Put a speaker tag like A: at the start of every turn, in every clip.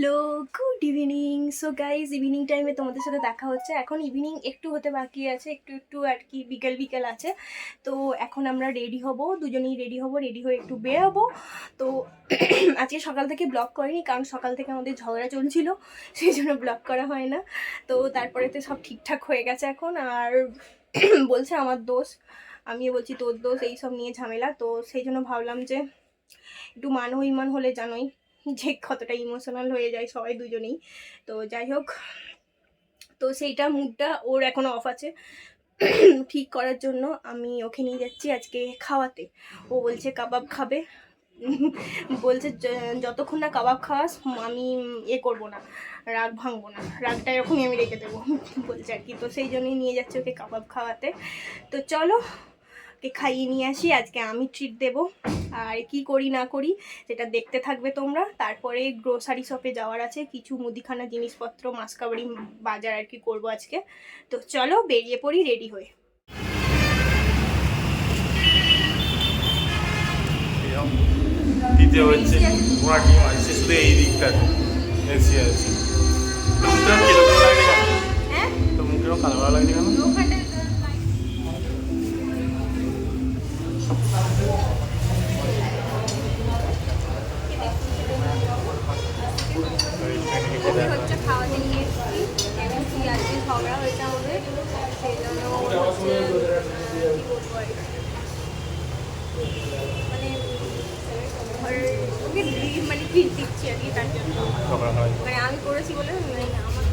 A: Hello, good evening. So guys, evening টাইমে তোমাদের সাথে দেখা হচ্ছে। এখন ইভিনিং একটু হতে বাকি আছে, একটু একটু আর কি, বিকেল বিকেল আছে। তো এখন আমরা রেডি হব, দুজনেই রেডি হব, রেডি হয়ে একটু বের হবো। তো আজকে সকাল থেকে ব্লগ করিনি, কারণ সকাল থেকে আমাদের ঝগড়া চলছিল, সেই জন্য ব্লগ করা হয় না। তো তারপরে তো সব ঠিকঠাক হয়ে গেছে এখন। আর বলছে আমার দোষ, আমিও বলছি তোর দোষ, এইসব নিয়ে ঝামেলা। তো সেই জন্য ভাবলাম যে একটু মান অভিমান হলে জানোই যে কতটা ইমোশনাল হয়ে যায় সবাই দুজনেই। তো যাই হোক, তো সেইটা মুডটা ওর এখনও অফ আছে। ঠিক করার জন্য আমি ওকে নিয়ে যাচ্ছি আজকে খাওয়াতে। ও বলছে কাবাব খাবে। বলছে যতক্ষণ না কাবাব খাওয়াস আমি করবো না, রাগ ভাঙবো না, রাগটা এরকমই আমি রেখে দেবো বলছে আর কি। তো সেই জন্যই নিয়ে যাচ্ছে ওকে কাবাব খাওয়াতে। তো চলো ওকে খাইয়ে নিয়ে আসি, আজকে আমি ট্রিট দেবো। আর কি করি না করি সেটা দেখতে থাকবে তোমরা। তারপরে গ্রোসারি শপে যাওয়ার আছে, কিছু মুদিখানা জিনিসপত্র, মাসকাবাড়ি বাজার আর কি করবো আজকে। তো চলো বেরিয়ে পড়ি রেডি হয়ে।
B: দ্বিতীয় হচ্ছে ঘোড়া টিম আসছে শুধু এই দিকটা এসি আছে। মুখটা কিরকম লাগছে কেন?
A: হ্যাঁ,
B: তো মুখেও কালো কালো লাগছে কেন?
A: হচ্ছে খাওয়াতে নিয়ে এসেছি, এমনকি আজকে ঝগড়া হয়েছে আমাদের, সেই জন্য হচ্ছে কি বলবো আর কি, মানে ওকে মানে ট্রিট দিচ্ছি আর কি, তার জন্য। মানে আমি করেছি বলে মানে আমার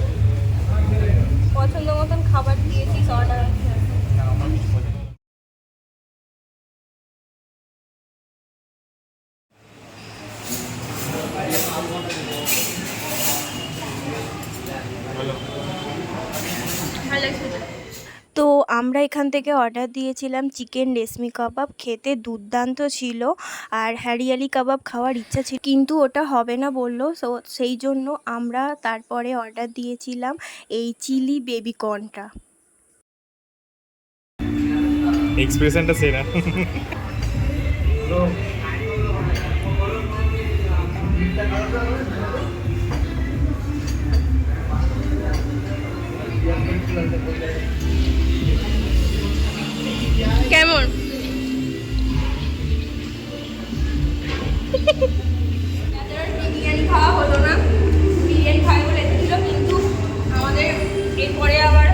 A: পছন্দ মতন খাবার দিয়েছি, অর্ডার আছে। তো আমরা এখান থেকে অর্ডার দিয়েছিলাম চিকেন রেশমি কাবাব, খেতে দুর্দান্ত ছিল। আর হ্যারিয়ালি কাবাব খাওয়ার ইচ্ছা ছিল, কিন্তু ওটা হবে না বললো। সো সেই জন্য আমরা তারপরে অর্ডার দিয়েছিলাম এই চিলি বেবি কর্নটা।
B: এক্সপ্রেশনটা সেরা।
A: কেমন? বিরিয়ানি খাওয়া হলো না, বিরিয়ানি খাই বলে এসেছিল, কিন্তু আমাদের এরপরে আবার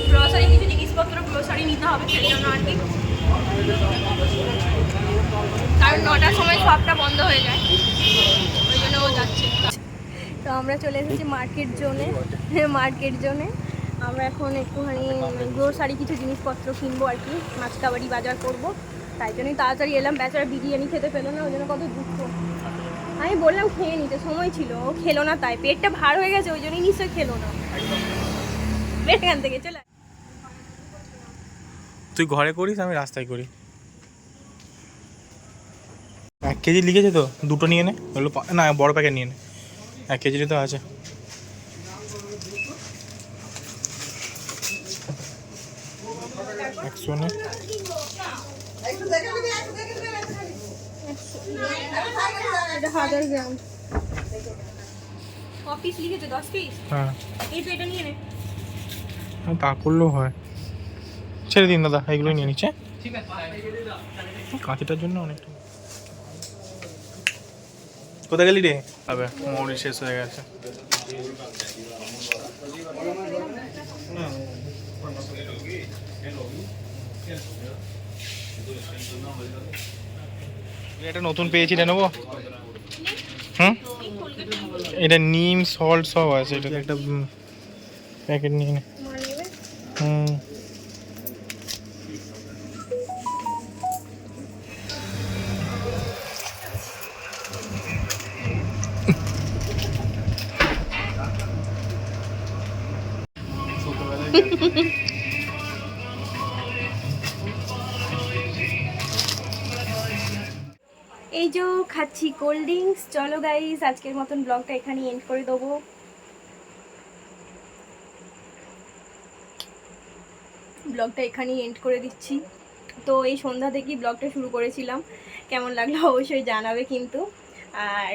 A: গ্রোসারি কিছু জিনিসপত্র গ্রোসারি নিতে হবে, সেই জন্য আর কি। কারণ 9টার সময় সবটা বন্ধ হয়ে যায়, ওই জন্য ও যাচ্ছে। তো আমরা চলে এসেছি মার্কেট জোনে। আমরা এখন একটুখানি গ্রোসারি কিছু জিনিসপত্র কিনবো আর কি, মাছকাবাড়ি বাজার করব। তাই জন্যই তাড়াতাড়ি এলাম, বেচারা বিরিয়ানি খেতে পেলো না, ওই জন্য কত দুঃখ। আমি বললাম খেয়ে নিতে, সময় ছিল, ও খেলো না, তাই পেটটা ভার হয়ে গেছে, ওই জন্যই নিশ্চয়ই খেলো না। এখান থেকে চলে
B: তুই ঘরে করিস, আমি রাস্তায় করি। 1 কেজি লিখেছে তো, দুটো নিয়ে নে। হলো না, বড় প্যাকেট নিয়ে নে, 1 কেজি তো আছে। একশো নে।
A: এটা 1000 গ্রাম। ক পিস লিখেছে? 10 পিস।
B: হ্যাঁ,
A: এই তো এটা নিয়ে নে।
B: তা করলেও হয়। ছেড়ে দিন দাদা, এগুলোই নিয়ে নিচ্ছে। কাঁচিটার জন্য অনেকটা। কোথায় গেলি রে? তবে মৌরি শেষ হয়ে গেছে। এটা নতুন পেয়েছি, রে নেবো। হুম, এটা নিম সল্ট সব আছে, এটাতে একটা প্যাকেট নিয়ে নে। হুম,
A: এই যে খাচ্ছি কোল্ড ড্রিঙ্কস। চলো গাইস, আজকের মতন ব্লগটা এখানে এন্ড করে দেবো। ব্লগটা এখানেই এন্ড করে দিচ্ছি। তো এই সন্ধ্যা থেকেই ব্লগটা শুরু করেছিলাম, কেমন লাগলো অবশ্যই জানাবে কিন্তু। আর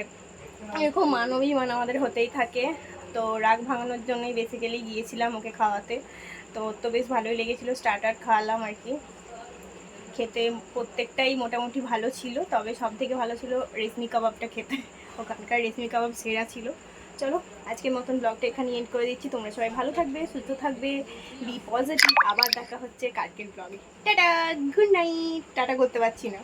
A: এরকম মান আমাদের হতেই থাকে। তো রাগ ভাঙানোর জন্যই বেসিক্যালি গিয়েছিলাম ওকে খাওয়াতে। তো ওর তো বেশ ভালোই লেগেছিলো, স্টার্টার খাওয়ালাম আর কি। খেতে প্রত্যেকটাই মোটামুটি ভালো ছিল, তবে সব থেকে ভালো ছিল রেশমি কাবাবটা খেতে। ওখানকার রেশমি কাবাব সেরা ছিল। চলো আজকের মতন ব্লগটা এখানে এন্ড করে দিচ্ছি। তোমরা সবাই ভালো থাকবে, সুস্থ থাকবে, বি পজিটিভ। আবার দেখা হচ্ছে কালকের ব্লগে। Tata, good night. টাটা করতে পারছি না।